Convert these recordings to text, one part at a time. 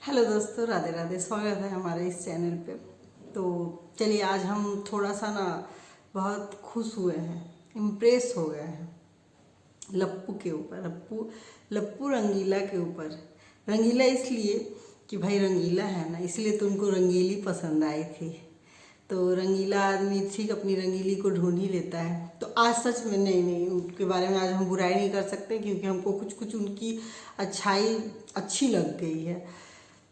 Hello दोस्तों, राधे राधे। स्वागत है हमारे इस चैनल पे। तो चलिए, आज हम थोड़ा सा बहुत खुश हुए हैं, इम्प्रेस हो गए हैं लप्पू के ऊपर। लप्पू लप्पू रंगीला के ऊपर। रंगीला इसलिए कि भाई रंगीला है ना, इसलिए तो उनको रंगीली पसंद आई थी। तो रंगीला आदमी ठीक अपनी रंगीली को ढूंढ ही लेता है। तो आज सच में नहीं, उनके बारे में आज हम बुराई नहीं कर सकते, क्योंकि हमको कुछ कुछ उनकी अच्छाई अच्छी लग गई है।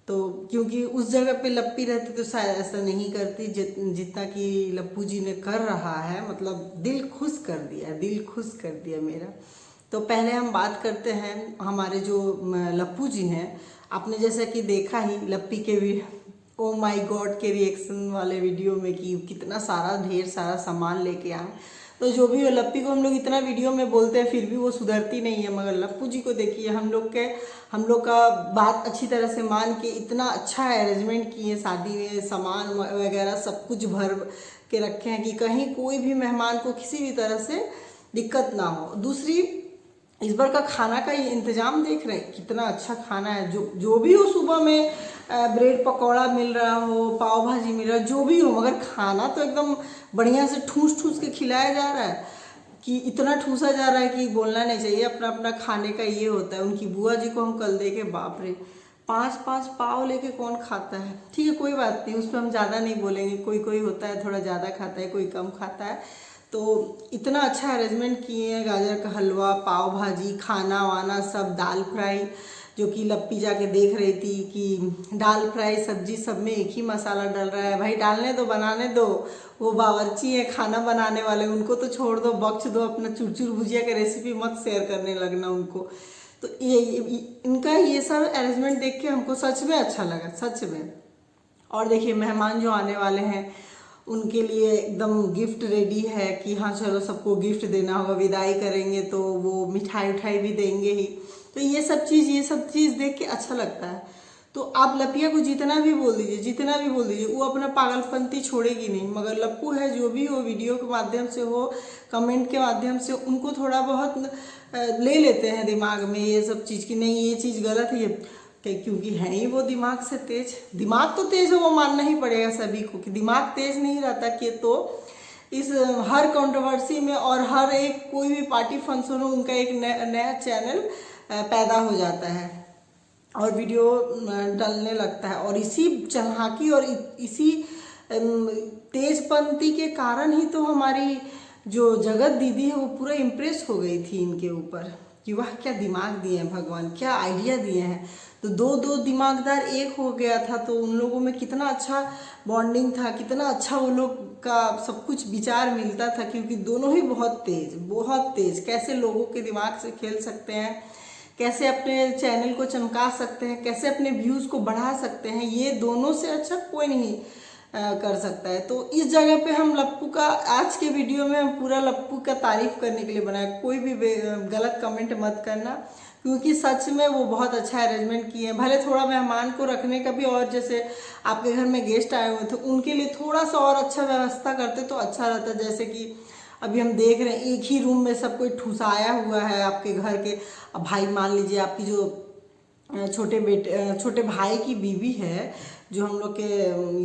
तो क्योंकि उस जगह पे लप्पी रहती तो शायद ऐसा नहीं करती जितना कि लप्पू जी ने कर रहा है। मतलब दिल खुश कर दिया, दिल खुश कर दिया मेरा। तो पहले हम बात करते हैं हमारे जो लप्पू जी हैं। आपने जैसा कि देखा ही लप्पी के भी ओ माई गॉड के रिएक्शन वाले वीडियो में कि कितना सारा ढेर सारा सामान लेके आए। तो जो भी हो, लप्पी को हम लोग इतना वीडियो में बोलते हैं फिर भी वो सुधरती नहीं है। मगर लप्पू जी को देखिए, हम लोग का बात अच्छी तरह से मान के इतना अच्छा अरेंजमेंट किए शादी में, सामान वगैरह सब कुछ भर के रखे हैं कि कहीं कोई भी मेहमान को किसी भी तरह से दिक्कत ना हो। दूसरी, इस बार का खाना का ये इंतजाम देख रहे हैं, कितना अच्छा खाना है। जो जो भी हो, सुबह में ब्रेड पकौड़ा मिल रहा हो, पाव भाजी मिल रहा हो, जो भी हो, मगर खाना तो एकदम बढ़िया से ठूस ठूस के खिलाया जा रहा है कि इतना ठूसा जा रहा है कि बोलना नहीं चाहिए। अपना अपना खाने का ये होता है। उनकी बुआ जी को हम कल देखे, बाप रे, 5-5 पाव लेके कौन खाता है। ठीक है, कोई बात नहीं, उस पर हम ज़्यादा नहीं बोलेंगे। कोई कोई होता है थोड़ा ज़्यादा खाता है, कोई कम खाता है। तो इतना अच्छा अरेंजमेंट किए हैं, गाजर का हलवा, पाव भाजी, खाना वाना सब, दाल फ्राई, जो कि लप्पी जाके देख रही थी कि दाल फ्राई सब्जी सब में एक ही मसाला डल रहा है। भाई डालने दो, बनाने दो, वो बावर्ची है खाना बनाने वाले, उनको तो छोड़ दो, बख्श दो। अपना चुरचुर भुजिया का रेसिपी मत शेयर करने लगना उनको। तो इनका ये सब अरेंजमेंट देख के हमको सच में अच्छा लगा, सच में। और देखिए, मेहमान जो आने वाले हैं उनके लिए एकदम गिफ्ट रेडी है कि हाँ चलो सबको गिफ्ट देना होगा। विदाई करेंगे तो वो मिठाई उठाई भी देंगे ही। तो ये सब चीज़ देख के अच्छा लगता है। तो आप लपिया को जितना भी बोल दीजिए, जितना भी बोल दीजिए, वो अपना पागलपंती छोड़ेगी नहीं। मगर लप्पू है, जो भी हो, वीडियो के माध्यम से हो, कमेंट के माध्यम से, उनको थोड़ा बहुत ले लेते हैं दिमाग में ये सब चीज़ कि नहीं ये चीज़ गलत है। क्योंकि है ही वो दिमाग से तेज। दिमाग तो तेज है, वो मानना ही पड़ेगा सभी को कि दिमाग तेज नहीं रहता कि तो इस हर कंट्रोवर्सी में और हर एक कोई भी पार्टी फंक्शन हो, उनका एक नया चैनल पैदा हो जाता है और वीडियो डलने लगता है। और इसी चालाकी और इसी तेजपंती के कारण ही तो हमारी जो जगत दीदी है वो पूरा इम्प्रेस हो गई थी इनके ऊपर कि वाह क्या दिमाग दिए हैं भगवान, क्या आइडिया दिए हैं। तो दो दो दिमागदार एक हो गया था, तो उन लोगों में कितना अच्छा बॉन्डिंग था, कितना अच्छा वो लोग का सब कुछ विचार मिलता था। क्योंकि दोनों ही बहुत तेज कैसे लोगों के दिमाग से खेल सकते हैं, कैसे अपने चैनल को चमका सकते हैं, कैसे अपने व्यूज़ को बढ़ा सकते हैं, ये दोनों से अच्छा कोई नहीं कर सकता है। तो इस जगह पे हम लप्पू का आज के वीडियो में हम पूरा लप्पू का तारीफ करने के लिए बनाए। कोई भी गलत कमेंट मत करना, क्योंकि सच में वो बहुत अच्छा अरेंजमेंट किए हैं। भले थोड़ा मेहमान को रखने का भी, और जैसे आपके घर में गेस्ट आए हुए थे उनके लिए थोड़ा सा और अच्छा व्यवस्था करते तो अच्छा रहता। जैसे कि अभी हम देख रहे हैं एक ही रूम में सब कोई ठुसाया हुआ है आपके घर के। अब भाई मान लीजिए आपकी जो छोटे भाई की बीवी है, जो हम लोग के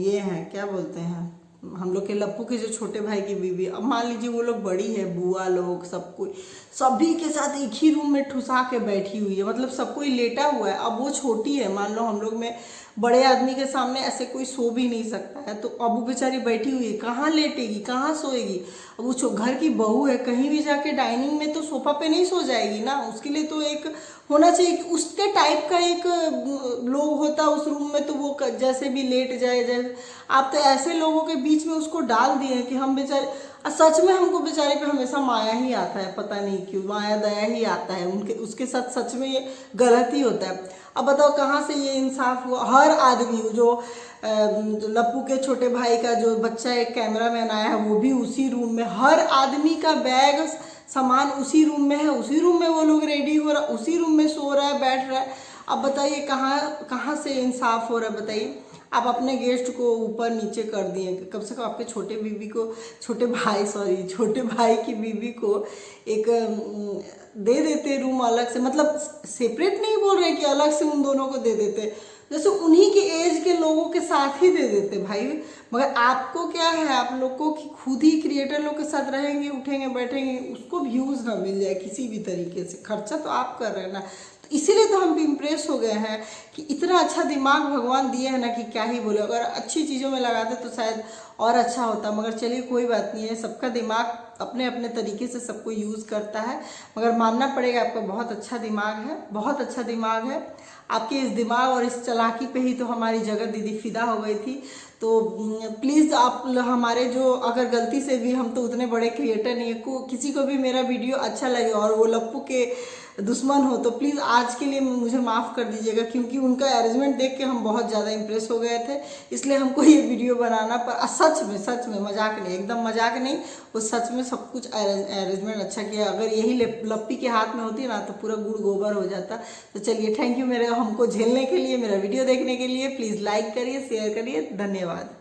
ये हैं क्या बोलते हैं, हम लोग के लप्पू के जो छोटे भाई की बीवी, अब मान लीजिए वो लोग बड़ी है, बुआ लोग, सब कोई सभी के साथ एक ही रूम में ठुसा के बैठी हुई है। मतलब सब कोई लेटा हुआ है। अब वो छोटी है, मान लो हम लोग में बड़े आदमी के सामने ऐसे कोई सो भी नहीं सकता है। तो अब वो बेचारी बैठी हुई है, कहाँ लेटेगी, कहाँ सोएगी। अब वो घर की बहू है, कहीं भी जाके डाइनिंग में तो सोफा पे नहीं सो जाएगी ना। उसके लिए तो एक होना चाहिए कि उसके टाइप का एक लोग होता उस रूम में, तो वो जैसे भी लेट जाए। जैसे आप तो ऐसे लोगों के बीच में उसको डाल दिए हैं कि हम बेचारे, सच में हमको बेचारे पे हमेशा माया ही आता है, पता नहीं क्यों माया दया ही आता है उनके, उसके साथ सच में ये गलत ही होता है। अब बताओ कहाँ से ये इंसाफ हुआ। हर आदमी जो लप्पू के छोटे भाई का जो बच्चा एक कैमरा मैन आया है वो भी उसी रूम में, हर आदमी का बैग सामान उसी रूम में है, उसी रूम में वो लोग रेडी हो रहा, उसी रूम में सो रहा है, बैठ रहा है। अब बताइए कहाँ कहाँ से इंसाफ हो रहा है, बताइए। आप अपने गेस्ट को ऊपर नीचे कर दिए, कम से कम आपके छोटे भाई की बीवी को एक दे देते रूम अलग से। मतलब सेपरेट नहीं बोल रहे कि अलग से उन दोनों को दे देते, जैसे उन्हीं के एज के लोगों के साथ ही दे देते भाई। मगर आपको क्या है, आप लोग को कि खुद ही क्रिएटर लोग के साथ रहेंगे, उठेंगे बैठेंगे, उसको व्यूज़ ना मिल जाए किसी भी तरीके से, खर्चा तो आप कर रहे हैं ना। तो इसीलिए तो हम भी इम्प्रेस हो गए हैं कि इतना अच्छा दिमाग भगवान दिए है ना कि क्या ही बोले। अगर अच्छी चीज़ों में लगाते तो शायद और अच्छा होता, मगर चलिए कोई बात नहीं है, सबका दिमाग अपने अपने तरीके से सबको यूज़ करता है। मगर मानना पड़ेगा आपका बहुत अच्छा दिमाग है, बहुत अच्छा दिमाग है। आपके इस दिमाग और इस चालाकी पे ही तो हमारी जगत दीदी फिदा हो गई थी। तो प्लीज़ आप हमारे जो, अगर गलती से भी, हम तो उतने बड़े क्रिएटर नहीं है, किसी को भी मेरा वीडियो अच्छा लगे और वो लप्पू के दुश्मन हो तो प्लीज़ आज के लिए मुझे माफ़ कर दीजिएगा, क्योंकि उनका अरेंजमेंट देख के हम बहुत ज़्यादा इम्प्रेस हो गए थे, इसलिए हमको ये वीडियो बनाना पर। सच में मजाक नहीं, एकदम मजाक नहीं, वो सच में सब कुछ अरेंजमेंट अच्छा किया। अगर यही लप्पी के हाथ में होती ना तो पूरा गुड़ गोबर हो जाता। तो चलिए, थैंक यू मेरे हमको झेलने के लिए, मेरा वीडियो देखने के लिए। प्लीज़ लाइक करिए, शेयर करिए, धन्यवाद।